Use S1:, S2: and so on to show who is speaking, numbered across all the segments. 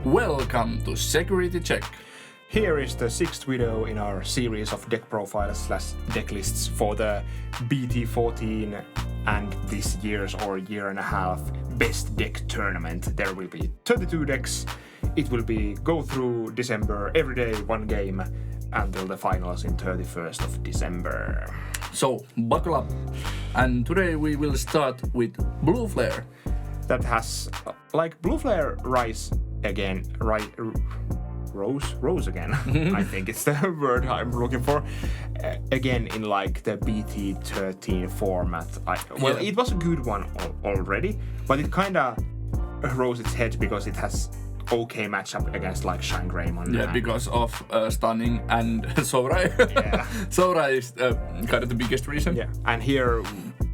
S1: Welcome to Security Check.
S2: Here is the sixth video in our series of deck profiles / deck lists for the BT14 and this year's or year and a half best deck tournament. There will be 32 decks. It will be go through December, every day one game until the finals in 31st of December.
S1: So buckle up. And today we will start with Blue Flare.
S2: That has like Blue Flare Rise again, Rose again. I think it's the word I'm looking for. Again in like the BT13 format. It was a good one already, but it kind of rose its head because it has okay matchup against like Shine Greymon.
S1: Yeah, because of Stunning and Sora.
S2: Yeah.
S1: Sora is kind of the biggest reason.
S2: Yeah, and here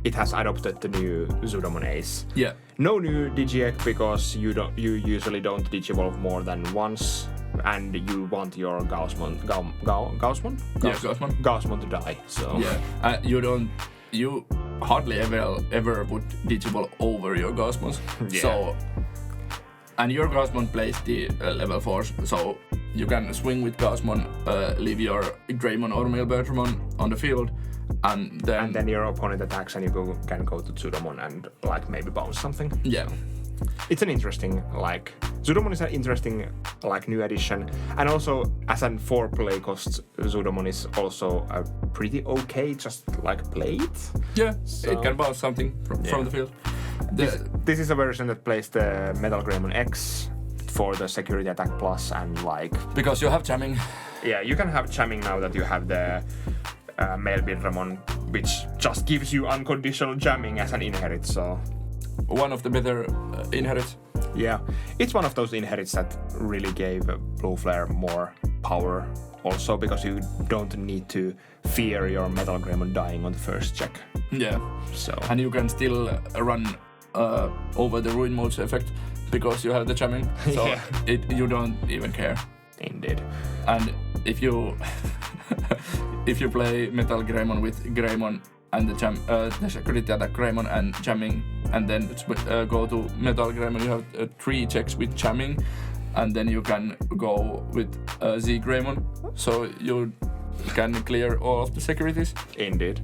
S2: it has adopted the new Zudomon Ace.
S1: Yeah.
S2: No new Digiec because you usually don't Digivolve more than once, and you want your Gaussmon to die. So
S1: yeah, you hardly ever would Digivolve over your Gaussmons.
S2: Yeah.
S1: So. And your Gaussmon plays the level 4, so you can swing with Gaussmon, leave your Greymon or Mailbirtramon on the field, and then
S2: your opponent attacks and you can go to Zudomon and like maybe bounce something.
S1: Yeah.
S2: It's an interesting, Zudomon is an interesting new addition, and also as an 4-play cost, Zudomon is also a pretty okay, just play it.
S1: Yeah, so it can bounce something from the field.
S2: This is a version that plays the MetalGarurumon X for the Security Attack Plus and
S1: because you have jamming.
S2: Yeah, you can have jamming now that you have the Mailbirtramon, which just gives you unconditional jamming as an inherit, so...
S1: One of the better inherits.
S2: Yeah, it's one of those inherits that really gave Blue Flare more power also because you don't need to fear your MetalGarurumon dying on the first check.
S1: Yeah.
S2: So.
S1: And you can still run over the Ruin Modes effect because you have the jamming. So
S2: yeah.
S1: You don't even care.
S2: Indeed.
S1: And if you play MetalGarurumon with Greymon and the Security Attack Greymon and jamming, and then go to MetalGarurumon, you have 3 checks with jamming, and then you can go with Z Greymon, so you can clear all of the securities.
S2: Indeed.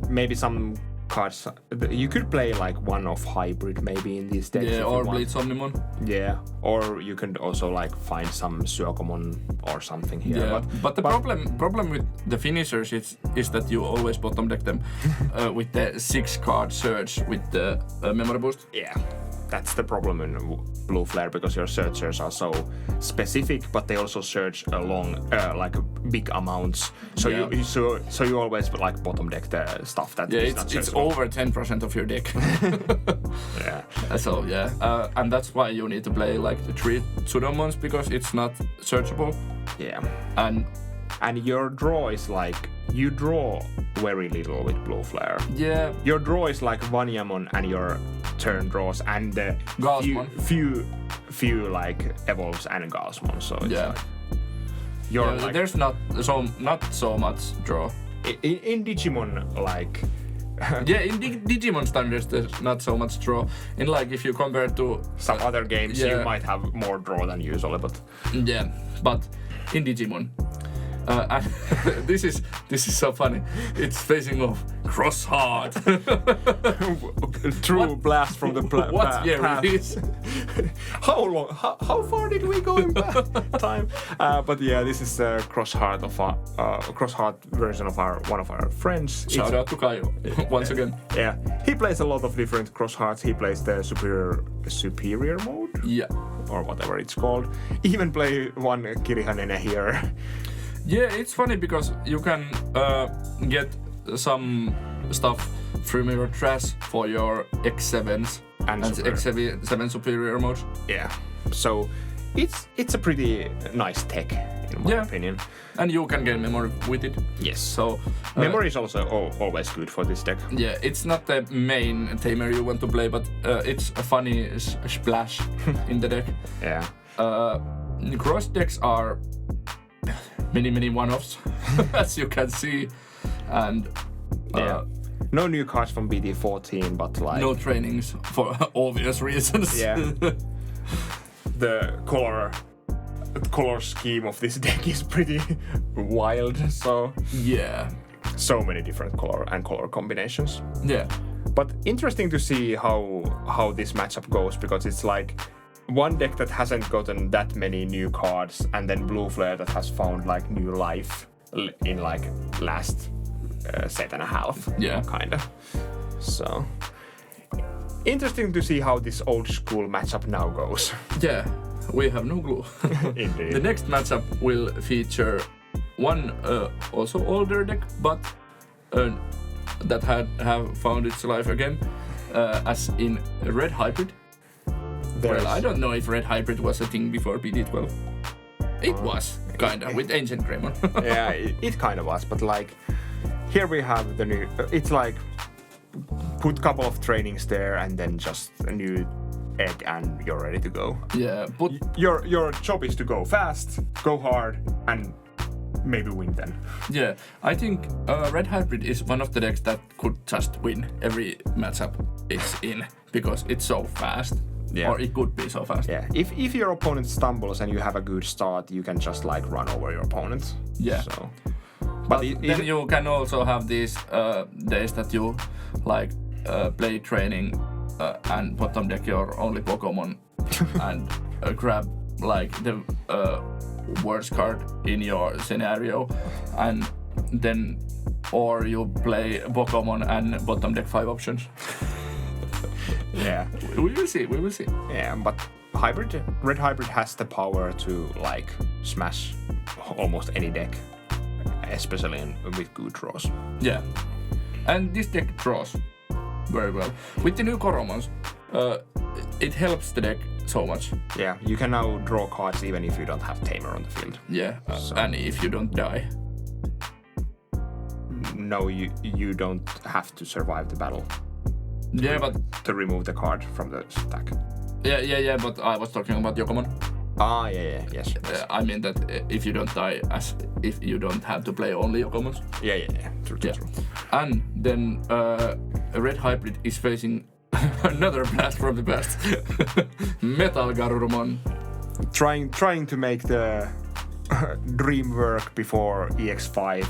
S2: Maybe some cards. You could play one of Hybrid maybe in these decks.
S1: Yeah, or Blitz Omnimon.
S2: Yeah, or you can also find some Suakomon or something here.
S1: Yeah, but the problem with the finishers is that you always bottom deck them with the 6-card search with the memory boost.
S2: Yeah. That's the problem in Blue Flare because your searchers are so specific, but they also search along big amounts. So
S1: yeah.
S2: you always bottom deck the stuff that is not
S1: it's
S2: searchable.
S1: over 10% of your deck.
S2: Yeah.
S1: So yeah, and that's why you need to play the 3 Zudomons because it's not searchable.
S2: Yeah. And your draw is you draw very little with Blue Flare.
S1: Yeah.
S2: Your draw is Vanyamon and your turn draws and the few evolves and Gaussmon. So it's
S1: there's not so much draw.
S2: In Digimon
S1: yeah, in Digimon standards there's not so much draw. In if you compare to
S2: some other games, you might have more draw than usually, but
S1: yeah, but in Digimon. And this is so funny. It's facing off Xros Heart.
S2: True blast from the
S1: what year it is?
S2: How long? How far did we go in time? But yeah, this is the Xros Heart Xros Heart version of one of our friends.
S1: Shout out to Kaio once again.
S2: Yeah, he plays a lot of different Xros Hearts. He plays the superior mode.
S1: Yeah,
S2: or whatever it's called. Even play one Kirihanene here.
S1: Yeah, it's funny because you can get some stuff from your trash for your X7s and X7 superior modes.
S2: Yeah, so it's a pretty nice tech in my opinion.
S1: And you can get memory with it.
S2: Yes.
S1: So
S2: memory is also always good for this deck.
S1: Yeah, it's not the main tamer you want to play, but it's a funny splash in the deck.
S2: Yeah.
S1: Cross decks are many one-offs, as you can see, and
S2: no new cards from BT14, but
S1: no trainings for obvious reasons.
S2: Yeah. the color scheme of this deck is pretty wild. So many different color combinations.
S1: Yeah.
S2: But interesting to see how this matchup goes, because it's like one deck that hasn't gotten that many new cards, and then Blue Flare that has found like new life in like last set and a half.
S1: Yeah.
S2: Kinda. So interesting to see how this old school matchup now goes.
S1: Yeah, we have no clue.
S2: Indeed.
S1: The next matchup will feature one also older deck, but that have found its life again, as in Red Hybrid. Well, I don't know if Red Hybrid was a thing before BT12. It was, kinda, with Ancient Greymon.
S2: Yeah, it kind of was, but like, here we have the new, it's like, put a couple of trainings there and then just a new egg and you're ready to go.
S1: Yeah, but
S2: Your job is to go fast, go hard, and maybe win then.
S1: yeah, I think Red Hybrid is one of the decks that could just win every matchup it's in, because it's so fast.
S2: Yeah.
S1: Or it could be so fast.
S2: Yeah, if your opponent stumbles and you have a good start, you can just like run over your opponent.
S1: Yeah.
S2: So,
S1: but then you can also have these days that you like play training and bottom deck your only Pokemon and grab like the worst card in your scenario, and then or you play Pokemon and bottom deck 5 options.
S2: Yeah.
S1: We will see.
S2: Yeah, but Red Hybrid has the power to like smash almost any deck, especially with good draws.
S1: Yeah, and this deck draws very well. With the new Garurumons, it helps the deck so much.
S2: Yeah, you can now draw cards even if you don't have Tamer on the field.
S1: Yeah, and if you don't die.
S2: No, you don't have to survive the battle.
S1: Yeah, but
S2: to remove the card from the stack.
S1: Yeah, but I was talking about Yokomon.
S2: Ah, yes.
S1: I mean that if you don't die, as if you don't have to play only Yokomons.
S2: Yeah. True.
S1: And then Red Hybrid is facing another blast from the past. MetalGarurumon.
S2: Trying to make the dream work before EX5.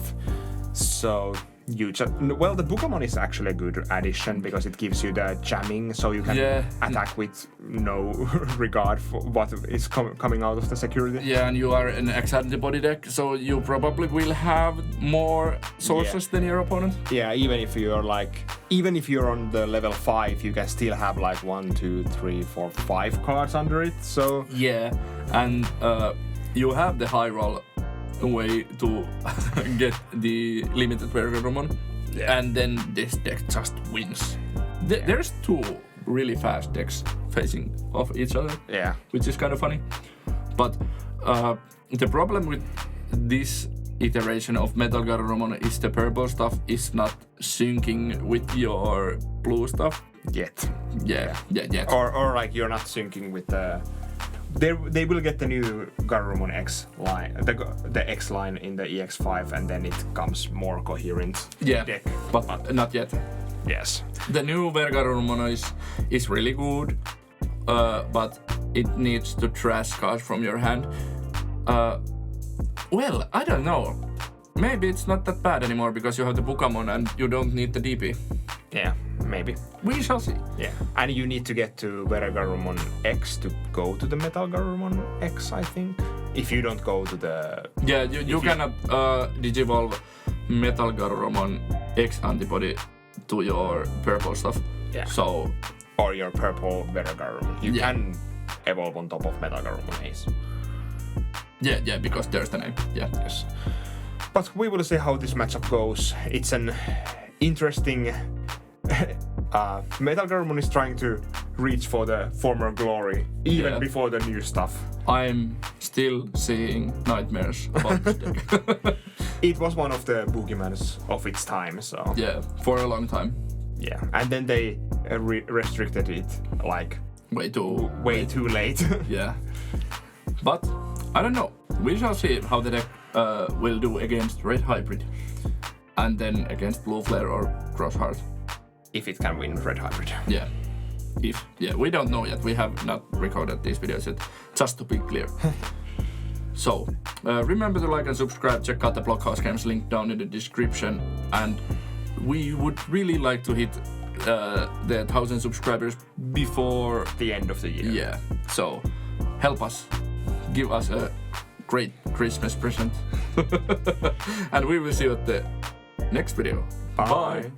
S2: So the Pokemon is actually a good addition because it gives you the jamming, so you can attack with no regard for what is coming out of the security.
S1: Yeah, and you are an X-antibody deck, so you probably will have more sources than your opponent.
S2: Yeah, even if you're on the level 5, you can still have like 1, 2, 3, 4, 5 cards under it. So
S1: yeah, and you have the high roll way to get the limited Garurumon, and then this deck just wins. There's 2 really fast decks facing off each other, which is kind of funny. But the problem with this iteration of MetalGarurumon is the purple stuff is not syncing with your blue stuff
S2: yet.
S1: Yeah.
S2: Or like you're not syncing with the. They will get the new Garurumon X line, the X line in the EX5, and then it comes more coherent deck.
S1: But not yet.
S2: Yes.
S1: The new Garurumon is really good, but it needs to trash cards from your hand. Well, I don't know. Maybe it's not that bad anymore because you have the Pokemon and you don't need the DP.
S2: Yeah, maybe.
S1: We shall see.
S2: Yeah, and you need to get to Garurumon X to go to the MetalGarurumon X, I think. If you don't go to the...
S1: Yeah, you cannot digivolve MetalGarurumon X antibody to your purple stuff.
S2: Yeah.
S1: So...
S2: Or your purple Garurumon. You can evolve on top of MetalGarurumon Ace.
S1: Yeah, because there's the name. Yeah.
S2: Yes. But we will see how this matchup goes. It's an interesting... MetalGarurumon is trying to reach for the former glory, even before the new stuff.
S1: I'm still seeing nightmares about this deck.
S2: It was one of the boogeymans of its time, so...
S1: Yeah, for a long time.
S2: Yeah, and then they restricted it, like...
S1: Way too
S2: late.
S1: Yeah. But, I don't know. We shall see how the deck will do against Red Hybrid. And then against Blue Flare or Xros Heart.
S2: If it can win Red Hybrid.
S1: Yeah. we don't know yet. We have not recorded these videos yet, just to be clear. So, remember to like and subscribe, check out the Blockhouse Games link down in the description, and we would really like to hit the 1,000 subscribers before
S2: the end of the year.
S1: Yeah, so help us, give us a great Christmas present, and we will see you at the next video.
S2: Bye.